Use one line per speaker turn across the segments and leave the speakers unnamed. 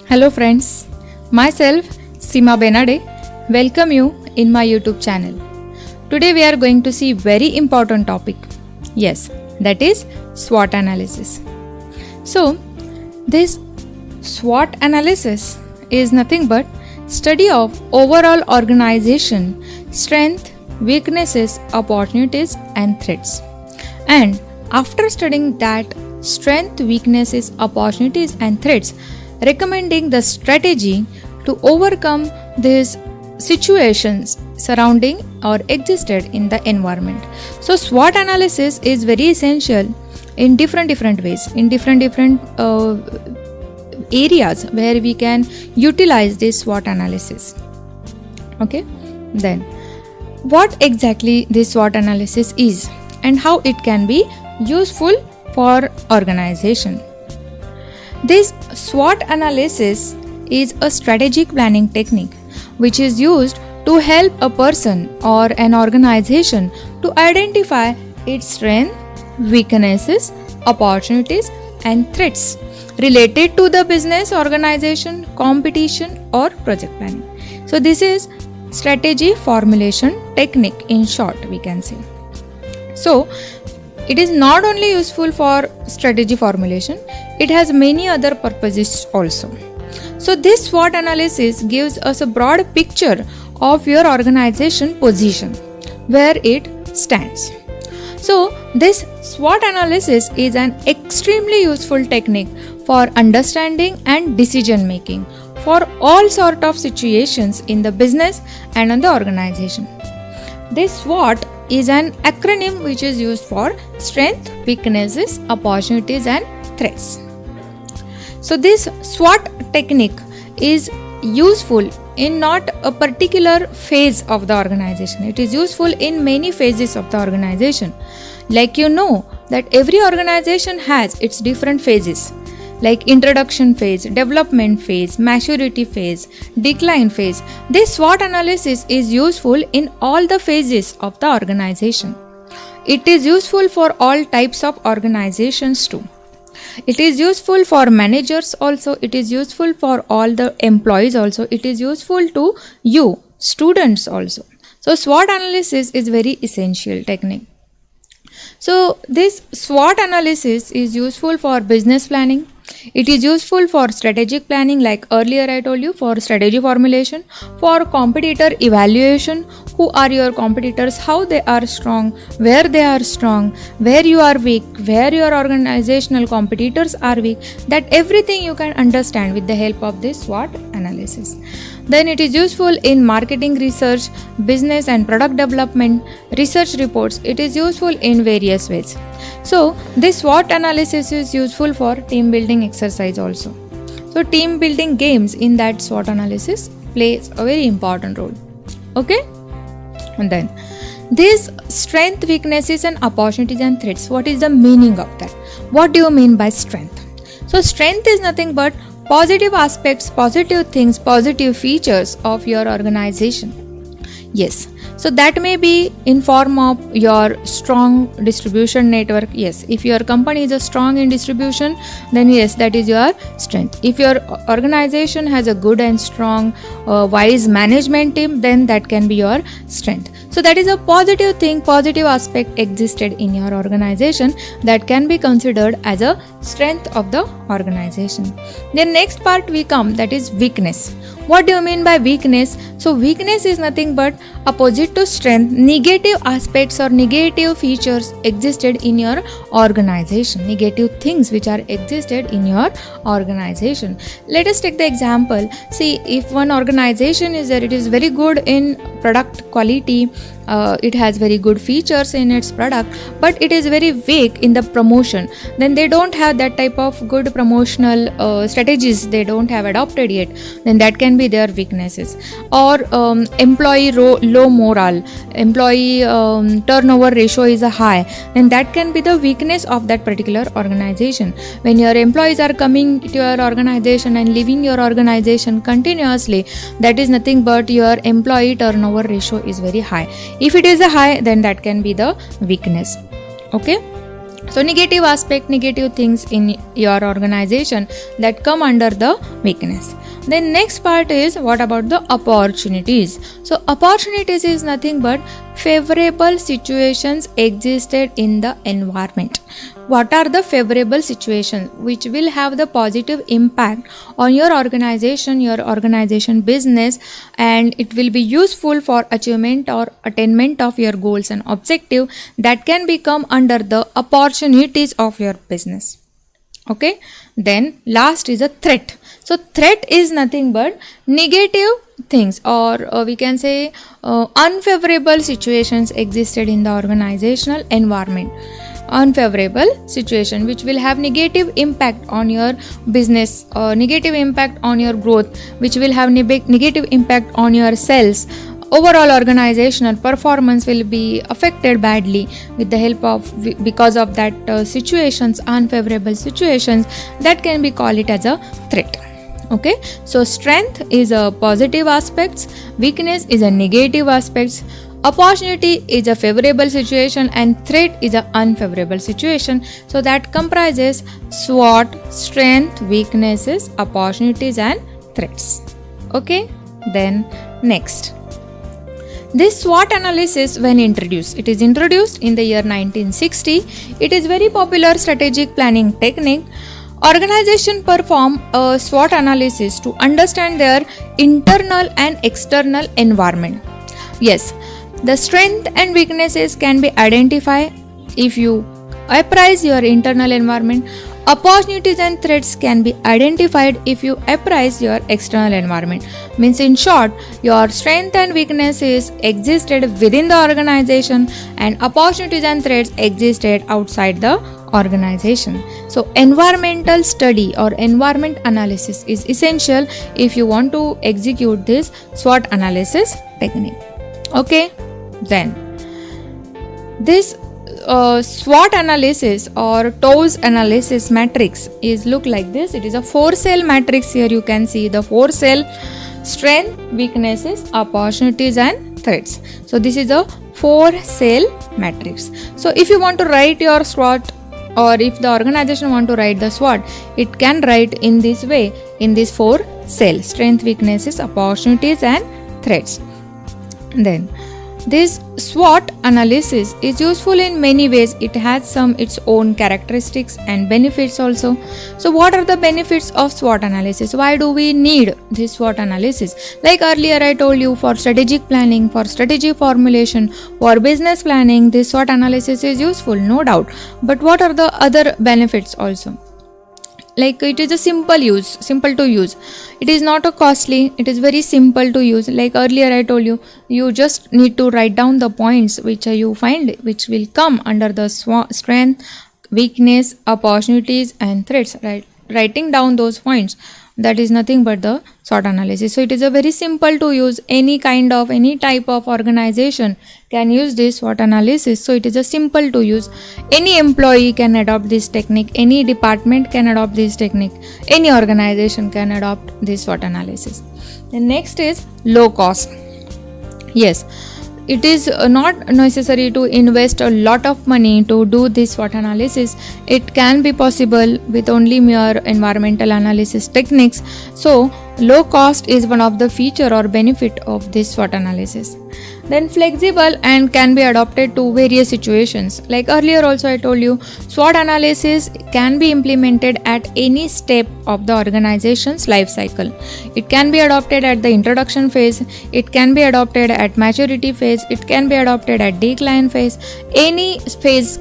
Hello friends, myself Seema Benade welcome you in my YouTube channel. Today we are going to see very important topic. Yes, that is SWOT analysis. So, this SWOT analysis is nothing but study of overall organization, strength, weaknesses, opportunities and threats. And after studying that strength, weaknesses, opportunities and threats, recommending the strategy to overcome these situations surrounding or existed in the environment. So SWOT analysis is very essential in different ways, in different areas where we can utilize this SWOT analysis. Okay, then what exactly this SWOT analysis is and how it can be useful for organization. This SWOT analysis is a strategic planning technique which is used to help a person or an organization to identify its strengths, weaknesses, opportunities and threats related to the business, organization, competition or project planning. So this is strategy formulation technique in short we can say. So it is not only useful for strategy formulation, it has many other purposes also. So this SWOT analysis gives us a broad picture of your organization position, where it stands. So this SWOT analysis is an extremely useful technique for understanding and decision making for all sort of situations in the business and in the organization. This SWOT is an acronym which is used for strength, weaknesses, opportunities and threats. So this SWOT technique is useful in not a particular phase of the organization. It is useful in many phases of the organization. Like you know that every organization has its different phases, like introduction phase, development phase, maturity phase, decline phase. This SWOT analysis is useful in all the phases of the organization. It is useful for all types of organizations too. It is useful for managers also. It is useful for all the employees also. It is useful to you, students also. So SWOT analysis is very essential technique. So this SWOT analysis is useful for business planning. It is useful for strategic planning, like earlier I told you, for strategy formulation, for competitor evaluation, who are your competitors, how they are strong, where they are strong, where you are weak, where your organizational competitors are weak. That everything you can understand with the help of this SWOT analysis. Then it is useful in marketing research, business and product development, research reports. It is useful in various ways. So this SWOT analysis is useful for team building exercise also. So team building games in that SWOT analysis plays a very important role. Okay? And then these strength, weaknesses and opportunities and threats. What is the meaning of that? What do you mean by strength? So strength is nothing but positive aspects, positive things, positive features of your organization. Yes. So that may be in form of your strong distribution network. Yes, if your company is strong in distribution, then yes, that is your strength. If your organization has a good and strong, wise management team, then that can be your strength. So that is a positive thing, positive aspect existed in your organization that can be considered as a strength of the organization. Then next part we come, that is weakness. What do you mean by weakness? So weakness is nothing but opposite to strength, negative aspects or negative features existed in your organization, negative things which are existed in your organization. Let us take the example. See, if one organization is there, it is very good in product quality, it has very good features in its product, but it is very weak in the promotion, then they don't have that type of good promotional strategies, they don't have adopted yet, then that can be their weaknesses. Or employee low morale, employee turnover ratio is high, then that can be the weakness of that particular organization. When your employees are coming to your organization and leaving your organization continuously, that is nothing but your employee turnover ratio is very high. If it is a high, then that can be the weakness. Okay. So negative aspect, negative things in your organization that come under the weakness. Then next part is what about the opportunities. So opportunities is nothing but favorable situations existed in the environment. What are the favorable situations which will have the positive impact on your organization business, and it will be useful for achievement or attainment of your goals and objective, that can become under the opportunities of your business. Okay, then last is a threat. So threat is nothing but negative things, or we can say unfavorable situations existed in the organizational environment. Unfavorable situation which will have negative impact on your business, negative impact on your growth, which will have negative impact on your sales. Overall organizational performance will be affected badly with the help of because of that situations, unfavorable situations, that can be called it as a threat. Okay, so strength is a positive aspects, weakness is a negative aspects, opportunity is a favorable situation, and threat is an unfavorable situation. So that comprises SWOT: strength, weaknesses, opportunities, and threats. Okay, then next, this SWOT analysis, when introduced, it is introduced in the year 1960. It is very popular strategic planning technique. Organization perform a SWOT analysis to understand their internal and external environment. Yes, the strength and weaknesses can be identified if you appraise your internal environment. Opportunities and threats can be identified if you appraise your external environment. Means in short, your strength and weaknesses existed within the organization, and opportunities and threats existed outside the organization. So environmental study or environment analysis is essential if you want to execute this SWOT analysis technique. Okay, then this SWOT analysis or TOWS analysis matrix is look like this. It is a 4-cell matrix. Here you can see the 4-cell: strength, weaknesses, opportunities, and threats. So this is a 4-cell matrix. So if you want to write your SWOT, or if the organization want to write the SWOT, it can write in this way, in this 4 cells: strength, weaknesses, opportunities, and threats. Then this SWOT analysis is useful in many ways. It has its own characteristics and benefits also. So what are the benefits of SWOT analysis? Why do we need this SWOT analysis? Like earlier I told you, for strategic planning, for strategy formulation, for business planning, this SWOT analysis is useful, no doubt. But what are the other benefits also? Like it is a simple to use. It is not a costly, it is very simple to use. Like earlier I told you, you just need to write down the points which you find, which will come under the strength, weakness, opportunities, and threats. Right, writing down those points, that is nothing but the SWOT analysis. So it is a very simple to use. Any type of organization can use this SWOT analysis. So it is a simple to use. Any employee can adopt this technique. Any department can adopt this technique. Any organization can adopt this SWOT analysis. The next is low cost. Yes, it is not necessary to invest a lot of money to do this SWOT analysis. It can be possible with only mere environmental analysis techniques. So low cost is one of the feature or benefit of this SWOT analysis. Then flexible and can be adopted to various situations. Like earlier also I told you, SWOT analysis can be implemented at any step of the organization's life cycle. It can be adopted at the introduction phase, it can be adopted at maturity phase, it can be adopted at decline phase. Any phase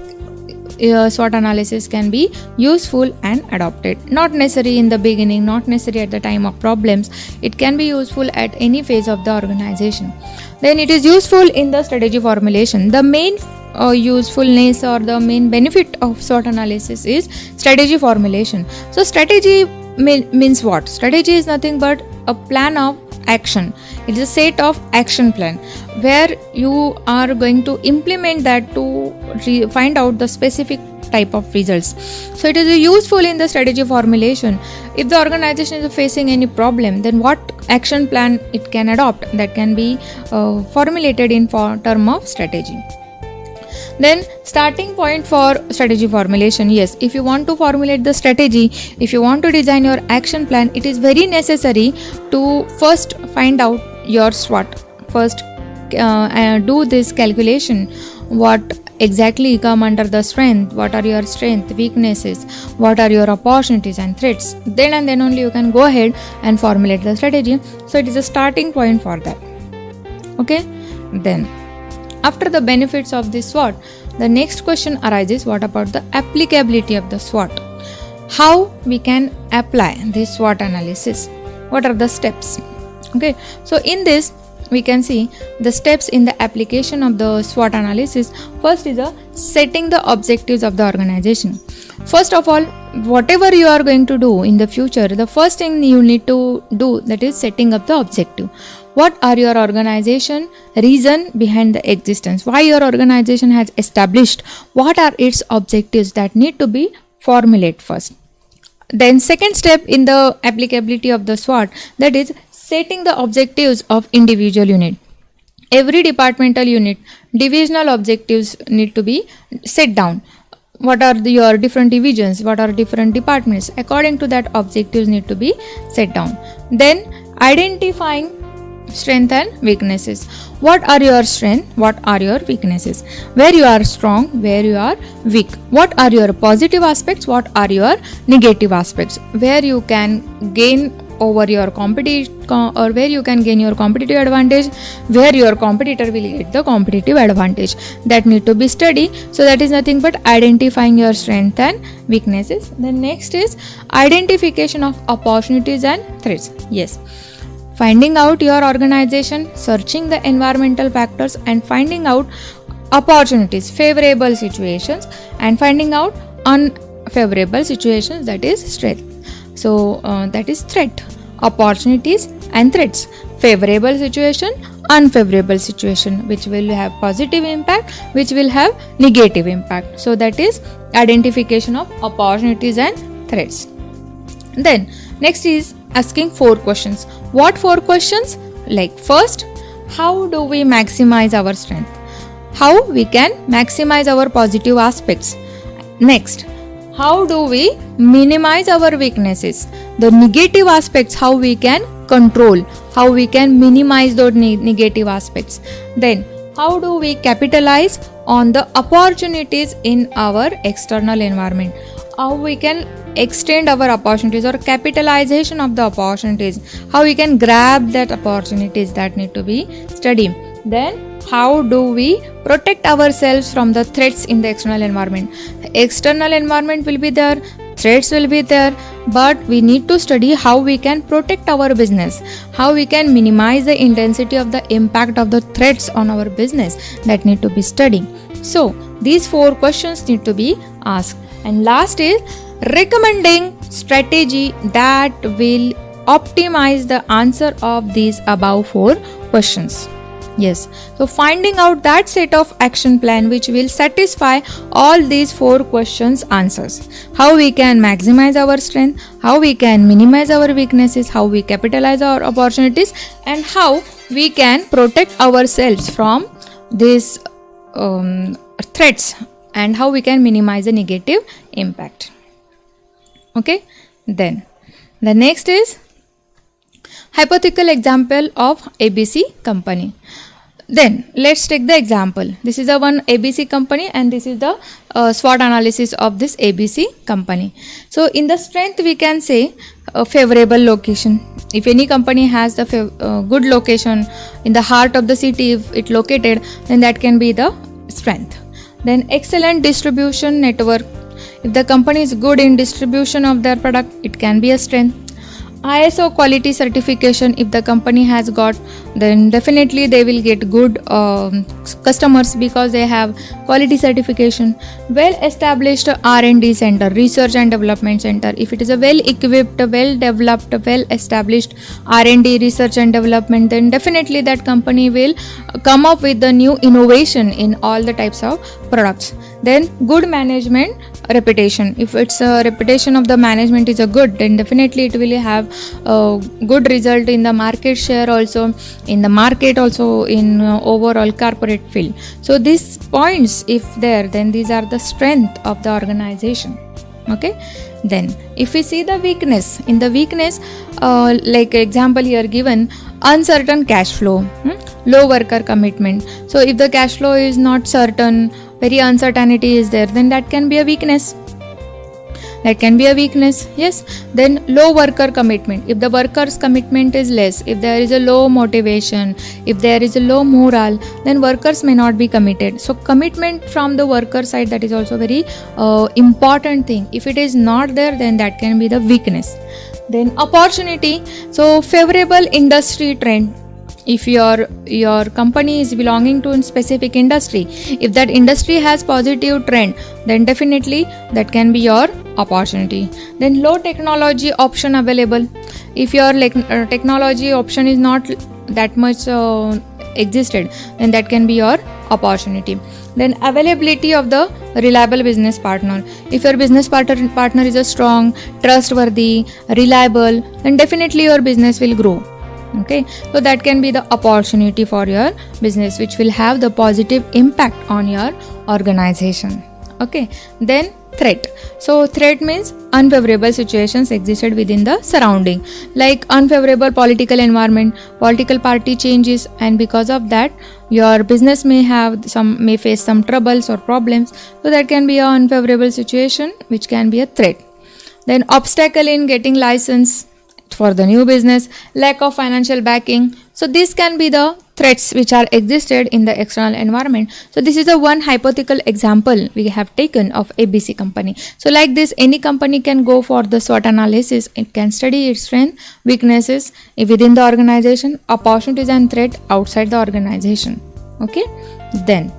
SWOT analysis can be useful and adopted. Not necessary in the beginning, not necessary at the time of problems. It can be useful at any phase of the organization. Then it is useful in the strategy formulation. The main usefulness or the main benefit of SWOT analysis is strategy formulation. So strategy means what? Strategy is nothing but a plan of action. It is a set of action plan where you are going to implement that to find out the specific type of results. So it is useful in the strategy formulation. If the organization is facing any problem, then what action plan it can adopt, that can be formulated in term of strategy. Then starting point for strategy formulation. Yes, if you want to formulate the strategy, if you want to design your action plan, it is very necessary to first find out your SWOT. First do this calculation, what exactly come under the strength, what are your strength, weaknesses, what are your opportunities and threats. Then and then only you can go ahead and formulate the strategy. So it is a starting point for that. Okay, then after the benefits of this SWOT, the next question arises, what about the applicability of the SWOT? How we can apply this SWOT analysis? What are the steps? Okay, so in this we can see the steps in the application of the SWOT analysis. First is setting the objectives of the organization. First of all, whatever you are going to do in the future, the first thing you need to do, that is setting up the objective. What are your organization reason behind the existence? Why your organization has established? What are its objectives that need to be formulated first? Then second step in the applicability of the SWOT, that is setting the objectives of individual unit. Every departmental unit, divisional objectives need to be set down. What are your different divisions? What are different departments? According to that, objectives need to be set down. Then identifying strength and weaknesses. What are your strengths? What are your weaknesses? Where you are strong, where you are weak. What are your positive aspects? What are your negative aspects? Where you can gain over your competition, or where you can gain your competitive advantage, where your competitor will get the competitive advantage. That need to be studied. So that is nothing but identifying your strength and weaknesses. The next is identification of opportunities and threats. Yes, finding out your organization, searching the environmental factors and finding out opportunities, favorable situations, and finding out unfavorable situations, that is threat. So that is threat, opportunities and threats, favorable situation, unfavorable situation, which will have positive impact, which will have negative impact. So that is identification of opportunities and threats. Then next is asking 4 questions. What 4 questions? Like first, how do we maximize our strength? How we can maximize our positive aspects? Next, how do we minimize our weaknesses? The negative aspects, how we can control, how we can minimize those negative aspects. Then, how do we capitalize on the opportunities in our external environment? How we can extend our opportunities or capitalization of the opportunities, how we can grab that opportunities, that need to be studied. Then, how do we protect ourselves from the threats in the external environment? The external environment will be there, threats will be there, but we need to study how we can protect our business, how we can minimize the intensity of the impact of the threats on our business, that need to be studied. So these 4 questions need to be asked. And last is recommending strategy that will optimize the answer of these above 4 questions. Yes, so finding out that set of action plan which will satisfy all these 4 questions answers. How we can maximize our strength, how we can minimize our weaknesses, how we capitalize our opportunities, and how we can protect ourselves from these threats, and how we can minimize the negative impact. Okay, then the next is hypothetical example of ABC company. Then let's take the example. This is the one ABC company, and this is the SWOT analysis of this ABC company. So in the strength we can say a favorable location. If any company has the good location in the heart of the city, if it located, then that can be the strength. Then excellent distribution network. If the company is good in distribution of their product, it can be a strength. ISO quality certification, if the company has got, then definitely they will get good customers because they have quality certification. Well established R&D center, research and development center, if it is a well equipped, well developed, well established R&D, research and development, then definitely that company will come up with the new innovation in all the types of products. Then good management reputation. If it's a reputation of the management is a good, then definitely it will have a good result in the market share also, in the market also, in overall corporate field. So these points if there, then these are the strength of the organization. Okay, then if we see the weakness, in the weakness, like example here given, uncertain cash flow, low worker commitment. So if the cash flow is not certain, very uncertainty is there, then that can be a weakness. That can be a weakness. Yes. Then low worker commitment. If the worker's commitment is less, if there is a low motivation, if there is a low morale, then workers may not be committed. So commitment from the worker side, that is also very important thing. If it is not there, then that can be the weakness. Then opportunity. So favorable industry trend. If your company is belonging to a specific industry, if that industry has positive trend, then definitely that can be your opportunity. Then low technology option available. If your technology option is not that much existed, then that can be your opportunity. Then availability of the reliable business partner. If your business partner is a strong, trustworthy, reliable, then definitely your business will grow. Okay, so that can be the opportunity for your business, which will have the positive impact on your organization. Okay, then threat. So threat means unfavorable situations existed within the surrounding, like unfavorable political environment, political party changes, and because of that your business may face some troubles or problems. So that can be an unfavorable situation, which can be a threat. Then obstacle in getting license for the new business, lack of financial backing. So this can be the threats which are existed in the external environment. So this is the one hypothetical example we have taken of ABC company. So like this, any company can go for the SWOT analysis. It can study its strength, weaknesses within the organization, opportunities and threat outside the organization. Okay, then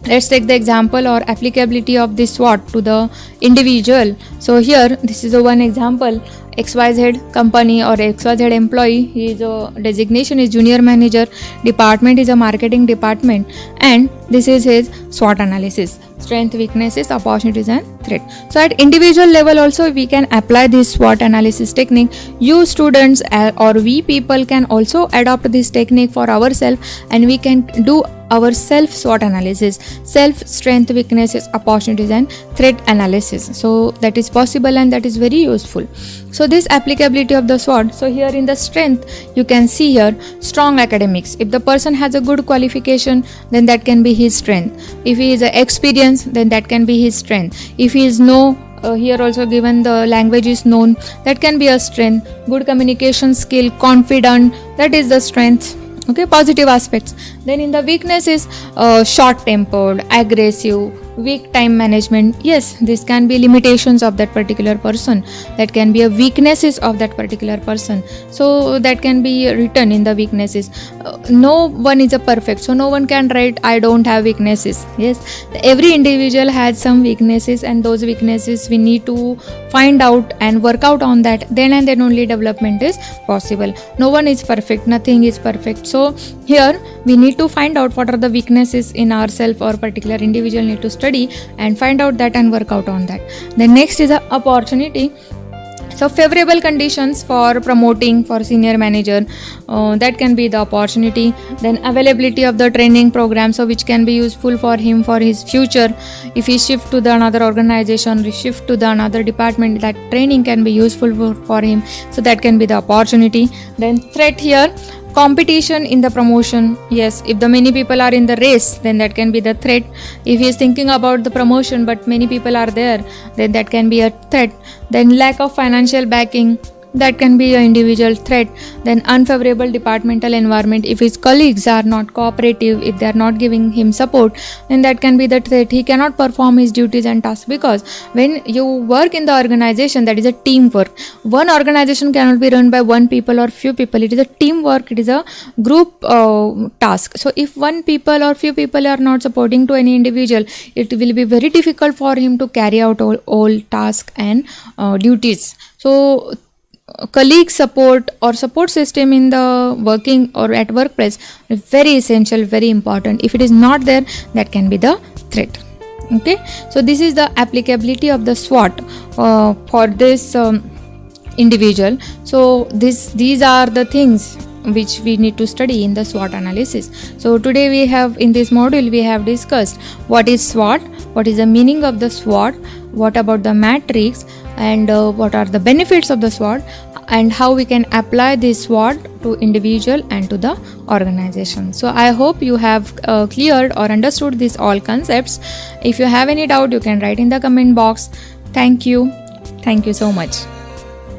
let's take the example or applicability of this SWOT to the individual. So here this is a one example. XYZ company or XYZ employee, his designation is junior manager, department is a marketing department, and this is his SWOT analysis: strength, weaknesses, opportunities and threat. So at individual level also we can apply this SWOT analysis technique. You students or we people can also adopt this technique for ourselves, and we can do our self SWOT analysis, self strength, weaknesses, opportunities and threat analysis. So that is possible and that is very useful. So this applicability of the SWOT. So here in the strength you can see here strong academics. If the person has a good qualification, then that can be his strength. If he is experienced, then that can be his strength. If he is here also given the language is known, that can be a strength. Good communication skill, confident, that is the strength. Okay, positive aspects. Then in the weaknesses, short tempered, aggressive, weak time management. Yes, this can be limitations of that particular person, that can be a weaknesses of that particular person. So that can be written in the weaknesses. No one is a perfect, so no one can write I don't have weaknesses. Yes, every individual has some weaknesses, and those weaknesses we need to find out and work out on that. Then and then only development is possible. No one is perfect, nothing is perfect. So here we need to find out what are the weaknesses in ourselves or particular individual need to study and find out that and work out on that. Then next is a opportunity. So favorable conditions for promoting for senior manager, that can be the opportunity. Then availability of the training program, so which can be useful for him for his future. If he shift to the another organization, shift to the another department, that training can be useful for him. So that can be the opportunity. Then threat here, competition in the promotion. Yes, if the many people are in the race, then that can be the threat. If he is thinking about the promotion but many people are there, then that can be a threat. Then lack of financial backing, that can be an individual threat. Then unfavorable departmental environment, if his colleagues are not cooperative, if they are not giving him support, then that can be the threat. He cannot perform his duties and tasks, because when you work in the organization, that is a teamwork. One organization cannot be run by one people or few people. It is a teamwork, it is a group task. So if one people or few people are not supporting to any individual, it will be very difficult for him to carry out all tasks and duties. So colleague support or support system in the working or at workplace is very essential, very important. If it is not there, that can be the threat. Okay, so this is the applicability of the SWOT for this individual. So these are the things which we need to study in the SWOT analysis. So today we have, in this module, we have discussed what is SWOT, what is the meaning of the SWOT, what about the matrix, and what are the benefits of the SWOT, and how we can apply this SWOT to individual and to the organization. So I hope you have cleared or understood these all concepts. If you have any doubt, you can write in the comment box. Thank you so much.